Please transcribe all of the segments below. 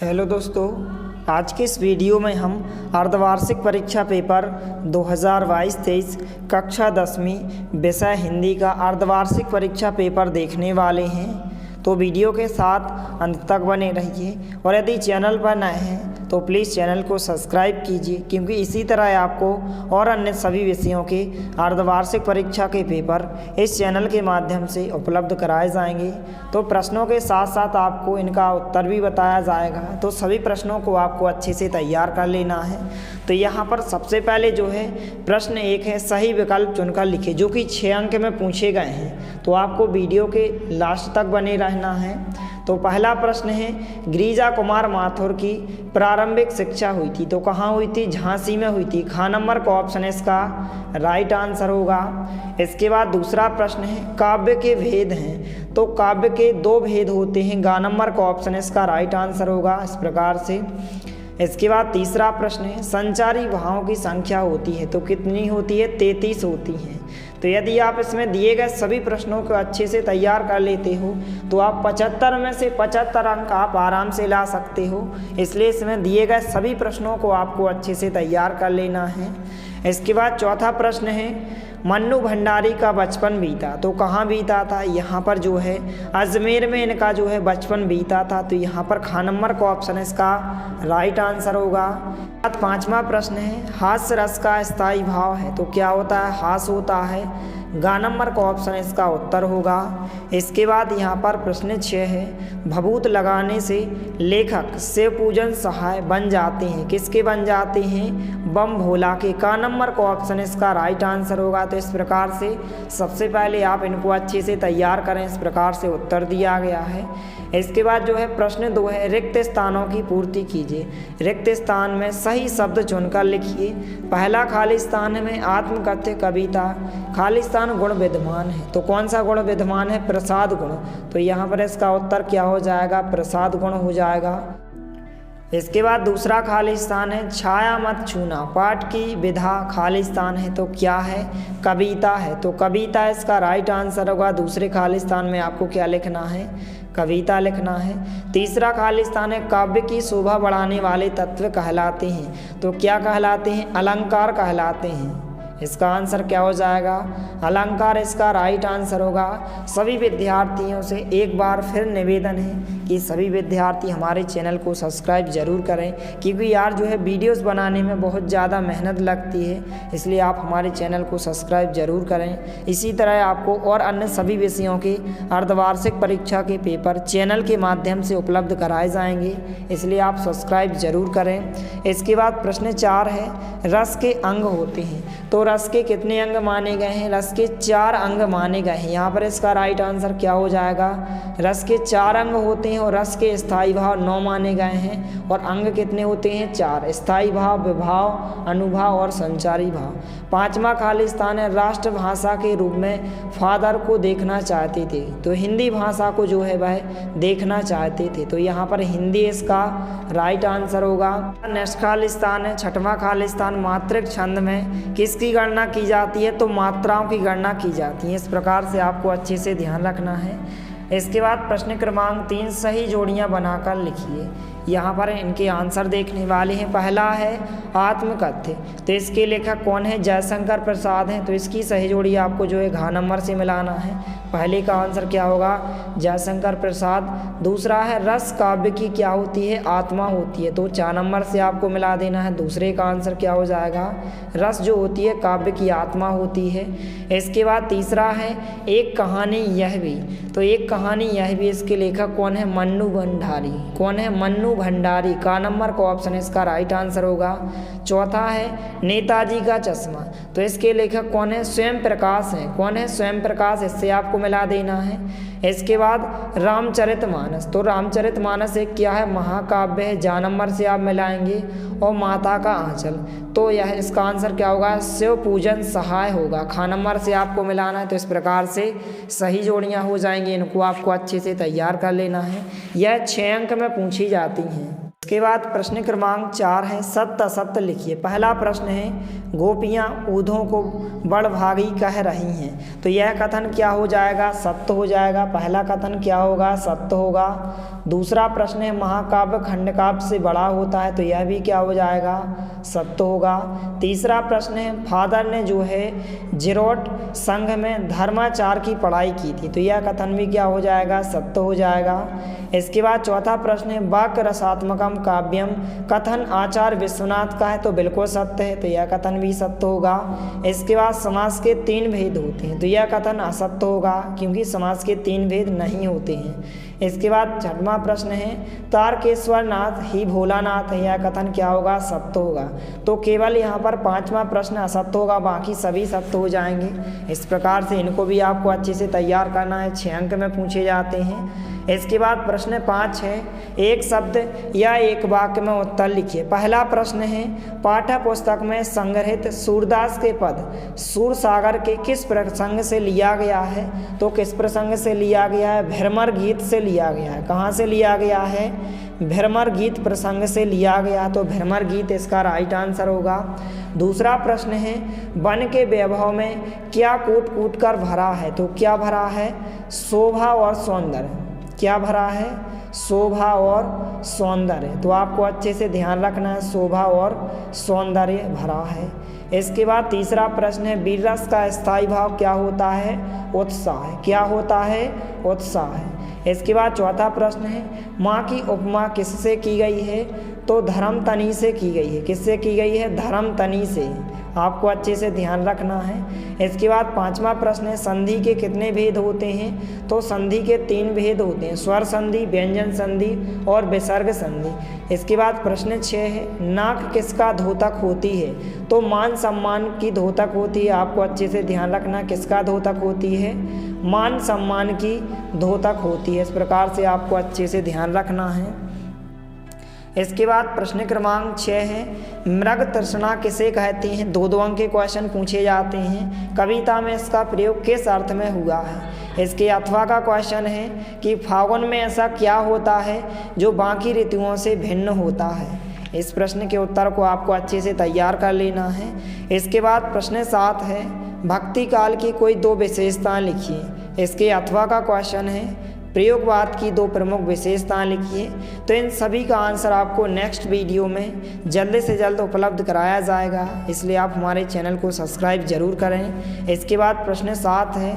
Hello दोस्तों, आज के इस वीडियो में हम अर्धवार्षिक परीक्षा पेपर 2022-23 कक्षा 10वीं विषय हिंदी का अर्धवार्षिक परीक्षा पेपर देखने वाले हैं। तो वीडियो के साथ अंत तक बने रहिए और यदि चैनल पर नए हैं तो प्लीज़ चैनल को सब्सक्राइब कीजिए, क्योंकि इसी तरह आपको और अन्य सभी विषयों के अर्धवार्षिक परीक्षा के पेपर इस चैनल के माध्यम से उपलब्ध कराए जाएंगे। तो प्रश्नों के साथ साथ आपको इनका उत्तर भी बताया जाएगा, तो सभी प्रश्नों को आपको अच्छे से तैयार कर लेना है। तो यहाँ पर सबसे पहले जो है प्रश्न 1 है, सही विकल्प चुनकर लिखे, जो कि 6 अंक में पूछे गए हैं। तो आपको वीडियो के लास्ट तक बने रहना है। तो पहला प्रश्न है, गिरिजा कुमार माथुर की प्रारंभिक शिक्षा हुई थी, तो कहाँ हुई थी? झांसी में हुई थी। ख नंबर का ऑप्शन इसका राइट आंसर होगा। इसके बाद दूसरा प्रश्न है, काव्य के भेद हैं, तो काव्य के 2 भेद होते हैं। ग नंबर का ऑप्शन इसका राइट आंसर होगा इस प्रकार से। इसके बाद तीसरा प्रश्न है, संचारी भावों की संख्या होती है, तो कितनी होती है? 33 होती हैं। तो यदि आप इसमें दिए गए सभी प्रश्नों को अच्छे से तैयार कर लेते हो तो आप 75 में से 75 अंक आप आराम से ला सकते हो। इसलिए इसमें दिए गए सभी प्रश्नों को आपको अच्छे से तैयार कर लेना है। इसके बाद चौथा प्रश्न है, मन्नू भंडारी का बचपन बीता, तो कहाँ बीता था? यहाँ पर जो है अजमेर में इनका जो है बचपन बीता था। तो यहाँ पर ख नंबर का ऑप्शन इसका राइट आंसर होगा। पांचवा प्रश्न है, हास्य रस का स्थायी भाव है, तो क्या होता है? हास होता है। ग नंबर का ऑप्शन इसका उत्तर होगा। इसके बाद यहाँ पर प्रश्न 6 है, भभूत लगाने से लेखक शिव पूजन सहाय बन जाते हैं, किसके बन जाते हैं? बम भोला के। क नंबर का ऑप्शन इसका राइट आंसर होगा। तो इस प्रकार से सबसे पहले आप इनको अच्छे से तैयार करें, इस प्रकार से उत्तर दिया गया है। इसके बाद जो है प्रश्न 2 है, रिक्त स्थानों की पूर्ति कीजिए। रिक्त स्थान में सही शब्द चुनकर लिखिए। पहला खाली स्थान में आत्मकथ्य कविता, खाली स्थान गुण विद्यमान है, तो कौन सा गुण विद्यमान है? प्रसाद गुण। तो यहाँ पर इसका उत्तर क्या हो जाएगा? प्रसाद गुण हो जाएगा। इसके बाद दूसरा खाली स्थान है, छाया मत छूना, पाठ की विधा खाली स्थान है, तो क्या है? कविता है। तो कविता इसका राइट आंसर होगा। दूसरे खाली स्थान में आपको क्या लिखना है? कविता लिखना है। तीसरा खाली स्थान है, काव्य की शोभा बढ़ाने वाले तत्व कहलाते हैं, तो क्या कहलाते हैं? अलंकार कहलाते हैं। इसका आंसर क्या हो जाएगा? अलंकार इसका राइट आंसर होगा। सभी विद्यार्थियों से एक बार फिर निवेदन है कि सभी विद्यार्थी हमारे चैनल को सब्सक्राइब ज़रूर करें, क्योंकि यार जो है वीडियोस बनाने में बहुत ज़्यादा मेहनत लगती है। इसलिए आप हमारे चैनल को सब्सक्राइब ज़रूर करें। इसी तरह आपको और अन्य सभी विषयों के अर्धवार्षिक परीक्षा के पेपर चैनल के माध्यम से उपलब्ध कराए जाएंगे, इसलिए आप सब्सक्राइब ज़रूर करें। इसके बाद प्रश्न 4 है, रस के अंग होते हैं, तो रस के कितने अंग माने गए हैं? रस के 4 अंग माने गए हैं। यहाँ पर इसका राइट आंसर क्या हो जाएगा? रस के 4 अंग होते हैं और रस के स्थायी भाव 9 माने गए हैं। और अंग कितने होते हैं? 4, स्थायी भाव, विभाव, अनुभाव और संचारी भाव। पांचवा खाली स्थान है, राष्ट्रभाषा के रूप में फादर को देखना चाहते थे, तो हिंदी भाषा को जो है वह देखना चाहते थे, तो यहाँ पर हिंदी इसका राइट आंसर होगा। नेक्स्ट खाली स्थान है, छठवां खाली स्थान, मात्रिक छंद में किसकी गणना की जाती है? तो मात्राओं की गणना की जाती है। इस प्रकार से आपको अच्छे से ध्यान रखना है। इसके बाद प्रश्न क्रमांक 3, सही जोड़ियां बनाकर लिखिए। यहाँ पर इनके आंसर देखने वाले हैं। पहला है आत्मकथ्य, तो इसके लेखक कौन है? जयशंकर प्रसाद हैं, तो इसकी सही जोड़ी आपको जो है घ नंबर से मिलाना है। पहले का आंसर क्या होगा? जयशंकर प्रसाद। दूसरा है रस काव्य की क्या होती है? आत्मा होती है, तो 4 नंबर से आपको मिला देना है। दूसरे का आंसर क्या हो जाएगा? रस जो होती है काव्य की आत्मा होती है। इसके बाद तीसरा है एक कहानी यह भी, तो एक कहानी यह भी, इसके लेखक कौन है? मन्नू भंडारी। कौन है? मन्नू भंडारी। का नंबर का ऑप्शन इसका राइट आंसर होगा। चौथा है नेताजी का चश्मा, तो इसके लेखक कौन है? स्वयं प्रकाश है। कौन है? स्वयं प्रकाश, इससे आपको मिला देना है। इसके बाद रामचरितमानस, तो रामचरितमानस एक क्या है? महाकाव्य है, जा नंबर से आप मिलाएंगे। और माता का आंचल, तो यह इसका आंसर क्या होगा? शिव पूजन सहाय होगा। ख नंबर से आपको मिलाना है। तो इस प्रकार से सही जोड़ियां हो जाएंगी, इनको आपको अच्छे से तैयार कर लेना है। यह 6 अंक में पूछी जाती हैं। इसके बाद प्रश्न क्रमांक 4 है सत्य असत्य लिखिए। पहला प्रश्न है गोपियाँ ऊधों को बड़भागी कह रही हैं, तो यह कथन क्या हो जाएगा? सत्य हो जाएगा। पहला कथन क्या होगा? सत्य होगा। दूसरा प्रश्न है महाकाव्य खंडकाव्य से बड़ा होता है, तो यह भी क्या हो जाएगा? सत्य होगा। तीसरा प्रश्न है फादर ने जो है जिरोट संघ में धर्माचार की पढ़ाई की थी, तो यह कथन भी क्या हो जाएगा? सत्य हो जाएगा। इसके बाद चौथा प्रश्न है वाक्य रसात्मकम काव्यम कथन आचार्य विश्वनाथ का है, तो बिल्कुल सत्य है, तो यह कथन भी सत्य होगा। इसके बाद समास के 3 भेद होते हैं, तो यह कथन असत्य होगा क्योंकि समास के 3 भेद नहीं होते हैं। इसके बाद छठवां प्रश्न है तारकेश्वर नाथ ही भोलानाथ है, यह कथन क्या होगा? सत्य होगा। तो केवल यहाँ पर 5वां प्रश्न असत्य होगा, बाकी सभी सत्य हो जाएंगे। इस प्रकार से इनको भी आपको अच्छे से तैयार करना है, 6 अंक में पूछे जाते हैं। इसके बाद प्रश्न 5 है एक शब्द या एक वाक्य में उत्तर लिखिए। पहला प्रश्न है पाठ्य पुस्तक में संग्रहित सूरदास के पद सूरसागर के किस प्रसंग से लिया गया है? तो किस प्रसंग से लिया गया है? भ्रमर गीत से लिया गया है। कहाँ से लिया गया है? भ्रमर गीत प्रसंग से लिया गया, तो भ्रमर गीत इसका राइट आंसर होगा। दूसरा प्रश्न है वन के वैभव में क्या कूट कूट कर भरा है? तो क्या भरा है? शोभा और सौंदर्य। क्या भरा है? शोभा और सौंदर्य। तो आपको अच्छे से ध्यान रखना है, शोभा और सौंदर्य भरा है। इसके बाद तीसरा प्रश्न है वीर रस का स्थायी भाव क्या होता है? उत्साह। क्या होता है? उत्साह। इसके बाद चौथा प्रश्न है माँ की उपमा किससे की गई है? तो धर्म तनी से की गई है। किससे की गई है? धर्म तनी से। आपको अच्छे से ध्यान रखना है। इसके बाद 5वां प्रश्न है संधि के कितने भेद होते हैं? तो संधि के 3 भेद होते हैं, स्वर संधि, व्यंजन संधि और विसर्ग संधि। इसके बाद प्रश्न 6 है नाक किसका धोतक होती है? तो मान सम्मान की धोतक होती है। आपको अच्छे से ध्यान रखना किसका धोतक होती है? मान सम्मान की धोतक होती है। इस प्रकार से आपको अच्छे से ध्यान रखना है। इसके बाद प्रश्न क्रमांक 6 है मृग तृष्णा किसे कहते हैं? 2-2 अंक के क्वेश्चन पूछे जाते हैं। कविता में इसका प्रयोग किस अर्थ में हुआ है? इसके अथवा का क्वेश्चन है कि फागुन में ऐसा क्या होता है जो बाकी ऋतुओं से भिन्न होता है? इस प्रश्न के उत्तर को आपको अच्छे से तैयार कर लेना है। इसके बाद प्रश्न 7 है भक्ति काल की कोई 2 विशेषताएं लिखिए। इसके अथवा का क्वेश्चन है प्रयोगवाद की 2 प्रमुख विशेषताएं लिखिए। तो इन सभी का आंसर आपको नेक्स्ट वीडियो में जल्द से जल्द उपलब्ध कराया जाएगा, इसलिए आप हमारे चैनल को सब्सक्राइब जरूर करें। इसके बाद प्रश्न 7 है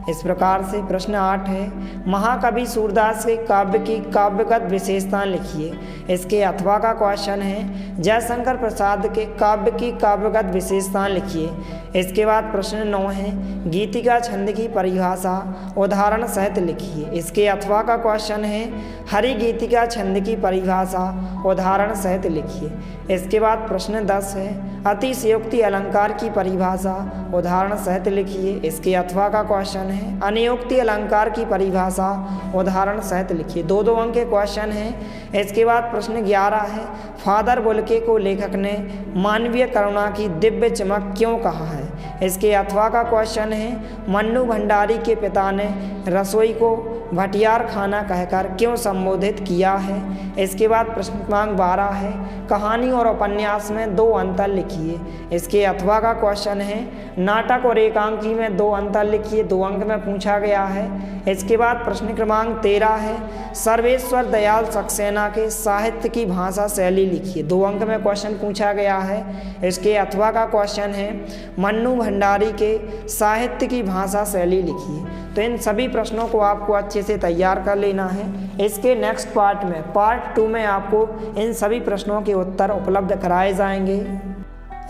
इस प्रकार से। प्रश्न 8 है महाकवि सूरदास के काव्य की काव्यगत विशेषताएं लिखिए। इसके अथवा का क्वेश्चन है जयशंकर प्रसाद के काव्य की काव्यगत विशेषताएं लिखिए। इसके बाद प्रश्न 9 है गीतिका छंद की परिभाषा उदाहरण सहित लिखिए। इसके अथवा का क्वेश्चन है हरि गीतिका छंद की परिभाषा उदाहरण सहित लिखिए। इसके बाद प्रश्न 10 है अतिशयोक्ति अलंकार की परिभाषा उदाहरण सहित लिखिए। इसके अथवा का क्वेश्चन है अनियोक्ति अलंकार की परिभाषा उदाहरण सहित लिखिए। 2-2 अंक के क्वेश्चन हैं। इसके बाद प्रश्न 11 है फादर बुल्के को लेखक ने मानवीय करुणा की दिव्य चमक क्यों कहा है? इसके अथवा का क्वेश्चन है मन्नू भंडारी के पिता ने रसोई को भटियार खाना कहकर क्यों संबोधित किया है? इसके बाद प्रश्न क्रमांक 12 है कहानी और उपन्यास में 2 अंतर लिखिए। इसके अथवा का क्वेश्चन है नाटक और एकांकी में 2 अंतर लिखिए। 2 अंक में पूछा गया है। इसके बाद प्रश्न क्रमांक 13 है सर्वेश्वर दयाल सक्सेना के साहित्य की भाषा शैली लिखिए। 2 अंक में क्वेश्चन पूछा गया है। इसके अथवा का क्वेश्चन है मन्नू भंडारी के साहित्य की भाषा शैली लिखिए। तो इन सभी प्रश्नों को आपको अच्छे से तैयार कर लेना है। इसके नेक्स्ट पार्ट में पार्ट 2 में आपको इन सभी प्रश्नों के उत्तर उपलब्ध कराए जाएंगे।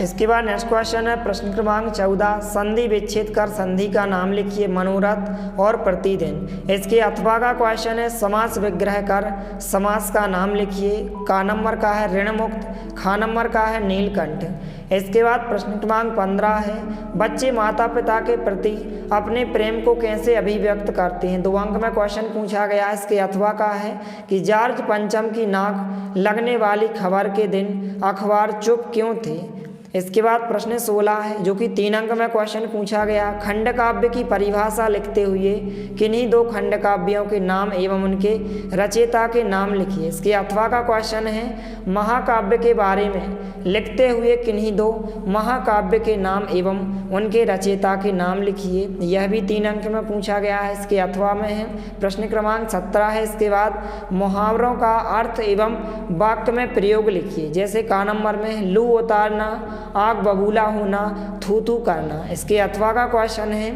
इसके बाद नेक्स्ट क्वेश्चन है प्रश्न क्रमांक 14 संधि विच्छेद कर संधि का नाम लिखिए। मनोरथ और प्रतिदिन। इसके अथवा का क्वेश्चन है समास विग्रह कर समास का नाम लिखिए। का नंबर का है ऋणमुक्त, खा नंबर का है नीलकंठ। इसके बाद प्रश्न क्रमांक 15 है बच्चे माता पिता के प्रति अपने प्रेम को कैसे अभिव्यक्त करते हैं। 2 अंक में क्वेश्चन पूछा गया है। इसके अथवा का है कि जॉर्ज पंचम की नाक लगने वाली खबर के दिन अखबार चुप क्यों थे। इसके बाद प्रश्न 16 है जो कि 3 अंक में क्वेश्चन पूछा गया। खंड काव्य की परिभाषा लिखते हुए किन्हीं 2 खंड काव्यों के नाम एवं उनके रचयिता के नाम लिखिए। इसके अथवा का क्वेश्चन है महाकाव्य के बारे में लिखते हुए किन्हीं 2 महाकाव्य के नाम एवं उनके रचयिता के नाम लिखिए। यह भी 3 अंक में पूछा गया है। इसके अथवा में है प्रश्न क्रमांक 17 है। इसके बाद मुहावरों का अर्थ एवं वाक्य में प्रयोग लिखिए। जैसे का नंबर में है लू उतारना, आग बबूला होना, थू थू करना। इसके अथवा का क्वेश्चन है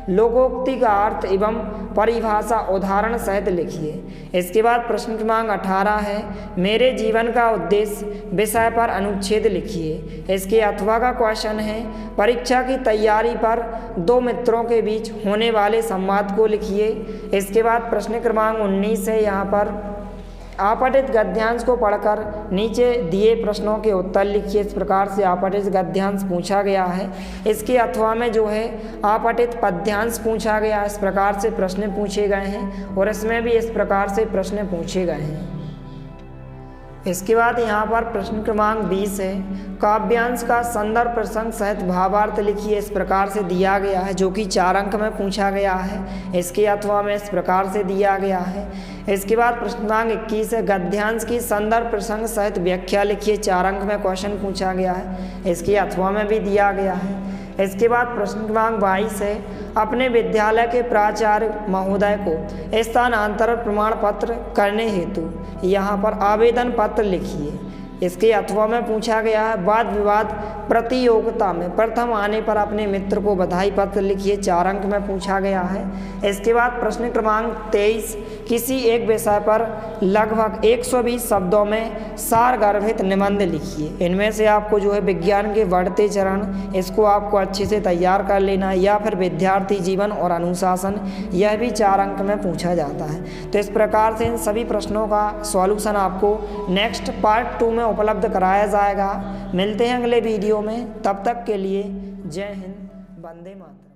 लोकोक्ति का अर्थ एवं परिभाषा उदाहरण सहित लिखिए। इसके बाद प्रश्न क्रमांक 18 है मेरे जीवन का उद्देश्य विषय पर अनुच्छेद लिखिए। इसके अथवा का क्वेश्चन है परीक्षा की तैयारी पर 2 मित्रों के बीच होने वाले संवाद को लिखिए। इसके बाद प्रश्न क्रमांक 19 है। यहाँ पर आपठित गद्यांश को पढ़कर नीचे दिए प्रश्नों के उत्तर लिखिए। इस प्रकार से आपठित गद्यांश पूछा गया है। इसके अथवा में जो है आपठित पद्यांश पूछा गया। इस प्रकार से प्रश्न पूछे गए हैं और इसमें भी इस प्रकार से प्रश्न पूछे गए हैं। इसके बाद यहाँ पर प्रश्न क्रमांक 20 है काव्यांश का संदर्भ प्रसंग सहित भावार्थ लिखिए। इस प्रकार से दिया गया है जो कि 4 अंक में पूछा गया है। इसके अथवा में इस प्रकार से दिया गया है। इसके बाद प्रश्न क्रमांक 21 है गद्यांश की संदर्भ प्रसंग सहित व्याख्या लिखिए। 4 अंक में क्वेश्चन पूछा गया है। इसके अथवा में भी दिया गया है। इसके बाद प्रश्न क्रमांक 22 है अपने विद्यालय के प्राचार्य महोदय को स्थानांतरण प्रमाण पत्र करने हेतु यहाँ पर आवेदन पत्र लिखिए। इसके अथवा में पूछा गया है वाद विवाद प्रतियोगिता में प्रथम आने पर अपने मित्र को बधाई पत्र लिखिए। 4 अंक में पूछा गया है। इसके बाद प्रश्न क्रमांक 23 किसी एक विषय पर लगभग 120 शब्दों में सारगर्भित निबंध लिखिए। इनमें से आपको जो है विज्ञान के बढ़ते चरण इसको आपको अच्छे से तैयार कर लेना है या फिर विद्यार्थी जीवन और अनुशासन यह भी 4 अंक में पूछा जाता है। तो इस प्रकार से इन सभी प्रश्नों का सॉल्यूशन आपको नेक्स्ट पार्ट 2 में उपलब्ध कराया जाएगा। मिलते हैं अगले वीडियो में, तब तक के लिए जय हिंद, वंदे मातरम।